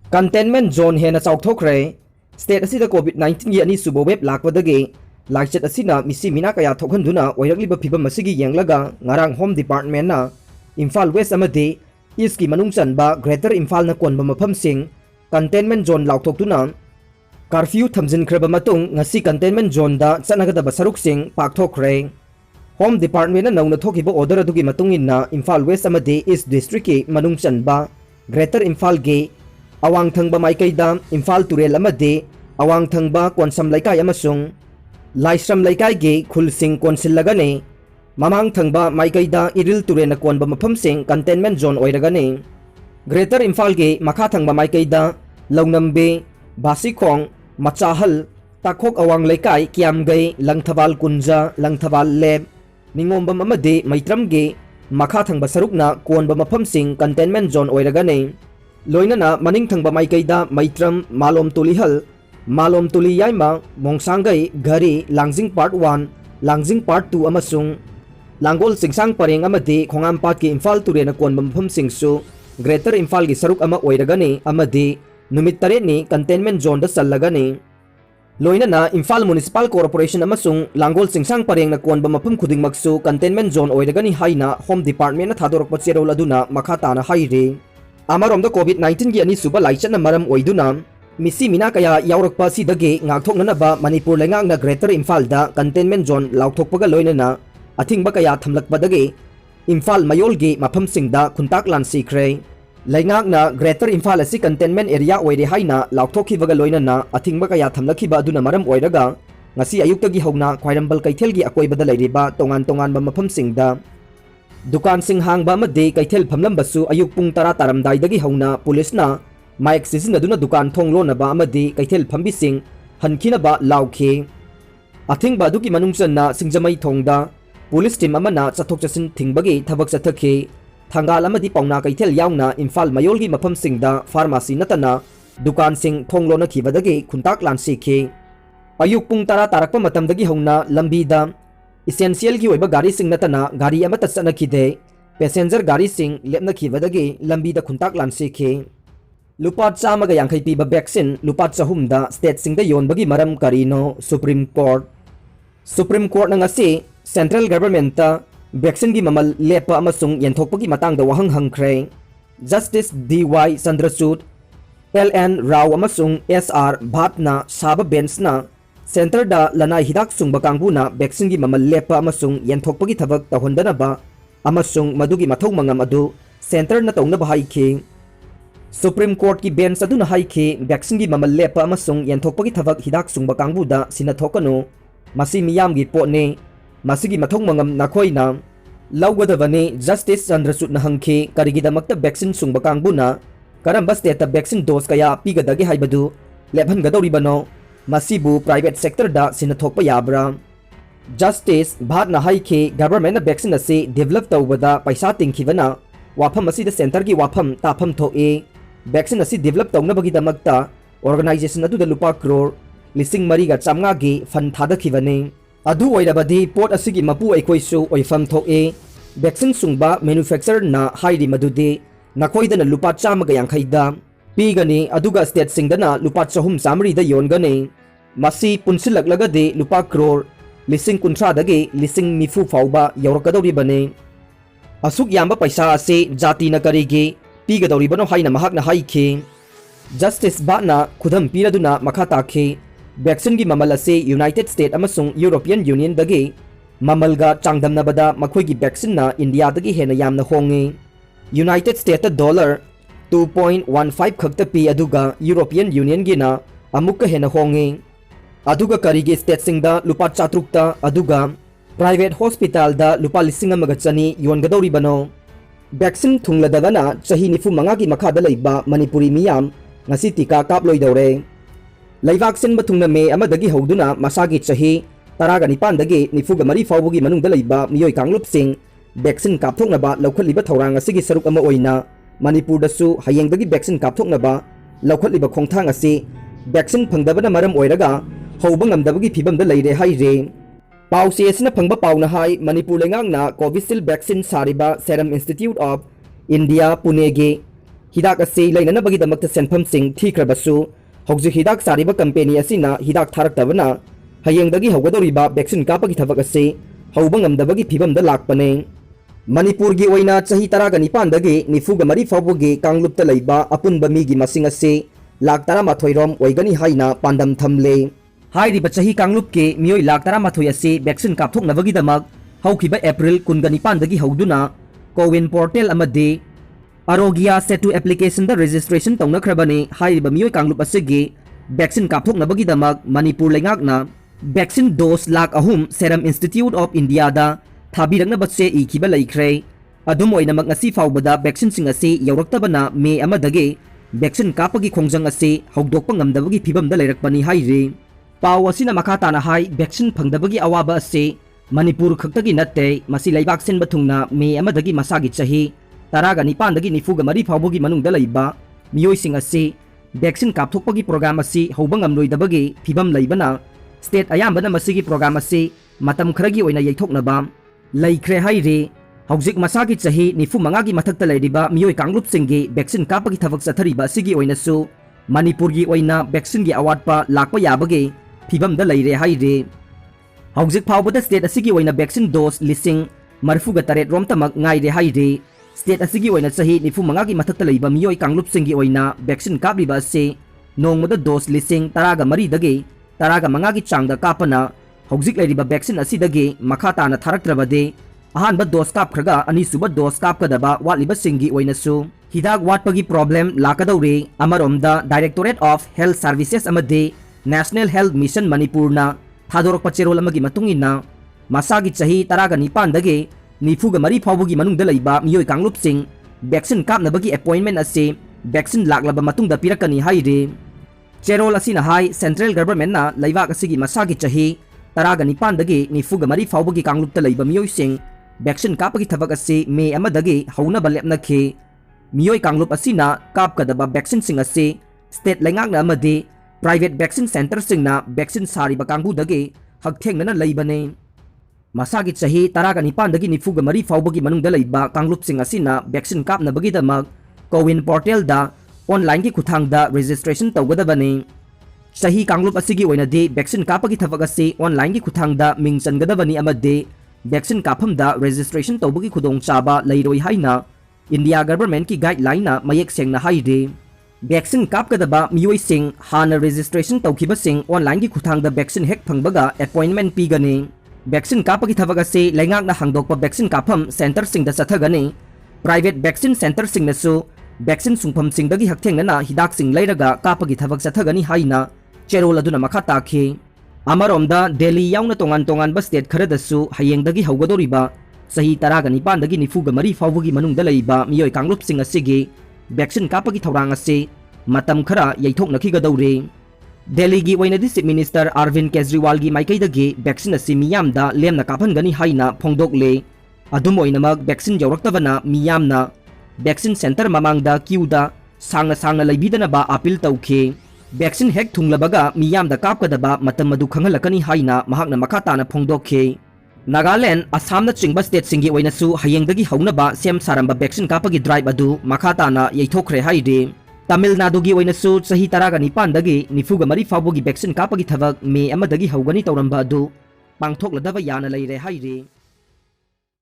Containment zone Henna Chaothokhre state asida COVID-19 gi ani subo web lakwadagi lakchet asina misi mina kaya thokhanduna oirakliba phibam asigi yenglaga ngarang home department na Imphal West amadi East ki manung chanba Greater Imphal na konba mafam sing containment zone laukthokuna curfew thamjinkhreba matung ngasi containment zone da chanagadaba saruk sing pakthokre Home Department na nauna thokiba order adugi matungin Imphal West amadi East District ki manung chanba Greater Imphal gi awang thangba maikaida Imphal Turel amadi awang thangba Konsam Laikai amasung Laisram Laikai gi khulsing konsilagani mamang thangba maikaida Iril Turel na konba mafam sing containment zone oiragani Greater Imphal gi makha thangba maikaida Launambe Basikhong Machahal Takhok awang Laikai Kiamgai Langthabal Kunja Langthabal Leb Ningombam amadi Maitram gi makha thangba sarukna konba mafam sing containment zone oiragani Loinana maning thangba maikaida Maitram Malom Tulihal Malom Tuli Yaima Mongsangai Gari Langjing Part 1 Langjing Part 2 amasung Langgol Singsang Pareng amadi Khongampat ki Imphal Ture na konba mafam singsu Greater Imphal gi saruk ama oiragani amadi numit tare ni containment zone da sallagani Loinana Imphal Municipal Corporation amasung Langgol Singsang Pareng na konba mafam khuding maksu containment zone oiragani haina Home Department na thadorakpa cherol aduna makha na haire Amarom da COVID-19 gi ani suba laichan na maram oiduna misi mina kaya yaurakpa sidagi ngakthoknanaba Manipur lengang na Greater Imphal da containment zone laukthokpaga loinana athingba kaya thamlakpadagi Imphal mayol gi mafam singda khuntak lan sikre Laingak na Greater Imphal asi containment area oire haina laukthokibaga loinana athingba kaya thamlakhiba aduna maram oiraga ngasi ayuktagi hauna khwairambal kaithel gi akoibada leiriba tongan ba mafam singda Dukan sing hangba amadi kaithel phamlambasu ayuk pung tara taramdaidagi hauna police na mic sisinaduna dukan thonglonaba amadi kaithel phambising hankinaba laukhe athingba duki manungchanna singjamai thongda police team amana chathok chasin thingbagi thabak chathakhe thangal amadi pauna kaithel yaungna Imphal mayolgi mafam singda pharmacy natana dukan sing thonglona khibadagi khuntak lansi khe ayuk pung tara tarakpa matamdagi hauna lambida Essential ki oiba gari sing natana gari amata chana khide passenger gari sing lepna khibadagi lambi da khuntak lansi khe lupa chama ga yankhai pi ba vaccine lupa chahum da state sing da yon bagi maram karino Supreme Court na ngasi central government ta vaccine gi mamal lepa amasung yenthokpagi matang da wahang hangkhre Justice DY Sandrasut LN Rao amasung SR Bhatna saba bench na Center da lanai hidak sungba kangbuna vaccine gi mamal lepa amasung yenthokpagi thabak tahondanaba amasung madugi mathau mangam adu center na tongna bahai khe Supreme Court ki bench aduna hai khe vaccine gi mamal lepa amasung yenthokpagi thabak hidak sungba kangbuda sinathokano masi miyam gi potne masigi mathau mangam nakhoina lawgadavani Justice Chandrasut na hangkhe karigidamakta vaccine sungba kangbuna karamba state ta vaccine dose kaya pigadagi haibadu lebhan gadoribano Masibu private sector da sinathokpa yabra Justice Bhatna haikhe government na vaccine ase develop tawbada paisa tingkhibana wafam asi da center gi wafam tafam thoe vaccine ase develop tawna bagi damakta organization adu da lupa crore lising mari ga chamnga gi fund thadakhibane adu oirabadi pot asigi mapu aikhoisu oifam thoe vaccine sungba manufacturer na hairi madudi nakoida na lupa chama ga yankhaida Pigani aduga state singdana lupa chahum samri da yongani masi punsilaklagadi lupa crore lising kuntra dagi lising nifu fauba yaurakadori bane asuk yamba paisa ase jati na karigi pigadori bano haina mahak na haikhe Justice Bhatna khudam piraduna makha takhe vaccine gi mamal ase United States amasung European Union dagi mamalga changdamnabada makhoi gi vaccine na India dagi hena yamna honge United States dollar 2.15 khakta pi aduga European Union gina amukka hena honge aduga karigi state singda lupa chatrukta aduga private hospital da lupa lising amagachani yongadori bano vaccine thungladagana chahi nifu manga gi makha da leiba Manipuri miyam ngasi tika kaploi dore laibak sin bathungna me amadagi hoduna masagi chahi taraga nipan dagi nifuga mari fawbugi manungda leiba miyoi kanglup sing vaccine kapthoknaba laukhaliba thorang asigi saruk ama oina Manipur dasu hayengdagi vaccine kapthoknaba laukhaliba khongthang asi vaccine phangdabana maram oiraga hauba ngamdabagi phibam da leire haire pause asina phangba pauna hai Manipur lengang na Covishield vaccine sariba Serum Institute of India Pune ge हिदाक असे लैननबगीदमक्ता सेनफमसिंग थीख्रबसु हौजिक हिदाक सारिबा company असिना हिदाक थारक्तबना हयेंगदगी हौगदोरिबा vaccine कापगी थबक असे हौबा ngamdabagi phibamda lakpane Manipur gi oina chahi 19 dagi 94 fawbagi kanglupta leiba apunba mi gi masing ase lak 13 rom oigani haina pandam thamle hairiba chahi kanglup ke mioi lak 13 ase vaccine kapthoknabagi damak haukiba April 19 dagi hauduna Kowin portal amade Arogya Setu application da registration tawnakrabani hairiba mioi kanglup asege vaccine kapthoknabagi damak Manipur lengakna vaccine dose lak ahum Serum Institute of India da thabirangnabatse ikiba laikhre adum oinamak ngasi fawbada vaccine sing ase yauraktabana me amadage vaccine kapagi khongjang ase hogdokpa ngamdabagi phibamda leirakpani haire paw asina makata na hai vaccine phangdabagi awaba ase Manipur khaktagi natte masi laibak sen bathungna me amadagi masagi chahi 19 dagi 94 fawbagi manungda leiba miyoi sing ase vaccine kapthokpagi program ase hobangam loidabagi phibam leibana state ayambana masigi program ase matam kharagi oina yaithoknaba laikhre haire hौजिक मसागी चाही 95 gi mathakta leiriba miyoi kanglup singgi vaccine kapagi thabak chathariba sigi oinasu Manipur gi oina vaccine gi awatpa lakpa yabagi phibamda leire haire hौजिक phawbada state asigi oina vaccine dose lising marfuga taret romtamak ngaire haire state asigi oina chahi 95 gi mathakta leiba miyoi kanglup singgi oina vaccine kapriba se nongmada dose lising 13 dagi 15 gi changda kapana hौजिक leiriba vaccine asidagi makhata na tharaktrabade ahanba dose kapkhraga ani suba dose kapkadaba watliba singi oinasu hidak watpagi problem lakadaure amaromda Directorate of Health Services amade National Health Mission Manipur na thadorokpa cherol amagi matungina masagi chahi 19 dagi 94 fawbugi manungda leiba miyoi kanglup sing vaccine kapnabagi appointment ase vaccine laklaba matungda pirakani haire cherol asina hai central government na leibak asigi masagi chahi 19 dagi 94 fawbugi kanglupta leiba miyoi sing vaccine kapagi thabak ase me amadagi haunaba lepnakhe miyoi kanglup asina kapkadaba vaccine sing ase state lengakna amade private vaccine center singna vaccine sariba kangbudagi hakthengna leibane masagi chahi 19 dagi 94 fawbagi manungda leiba kanglupsing asina vaccine kapnabagi damak Kowin portal da online gi khuthangda registration tawgadabani chahi kanglup asigi oinade vaccine kapagi thabak ase online gi khuthangda ming changadabani amade vaccine kaphamda registration tawbagi khudong chaba leiroi haina India government ki guideline na mayek sengna haide vaccine kapkadaba miyoi sing hana registration tawkhiba sing online gi khuthangda vaccine hek phangbaga appointment pigani vaccine kapagi thabak ase lengakna hangdokpa vaccine kapham center singda chathagani private vaccine center singnasu vaccine sungpham singdagi hakthengna hidak sing leiraga kapagi thabak chathagani haina cherol aduna makha takhi amaromda Delhi yauna tongan ba state kharadasu hayengdagi haugadoriba sahi 19 dagi 94 fawbugi manungda leiba miyoi kanglup sing asigi vaccine kapagi thorang ase matam khara yaithoknakhi gadore Delhi gi oinadi chief minister Arvind Kejriwal gi maikaidagi vaccine ase miyamda lemna kaphangani haina phongdokle adum oinamak vaccine yauraktabana miyamna vaccine center mamangda queuda sangna leibidana ba appeal tawkhe vaccine hek thunglabaga miyamda kapkadaba matam madu khangalakani haina mahakna makhatana phongdokhe Nagaland Assam na chingba state singi oinasu hayengdagi haunaba sem saramba vaccine kapagi drive adu makhatana yaithokre haide Tamil Nadu gi oinasu chahi 19 dagi 94 fawbugi vaccine kapagi thabak me amadagi haugani tawramba adu pangthokladaba yana leire haire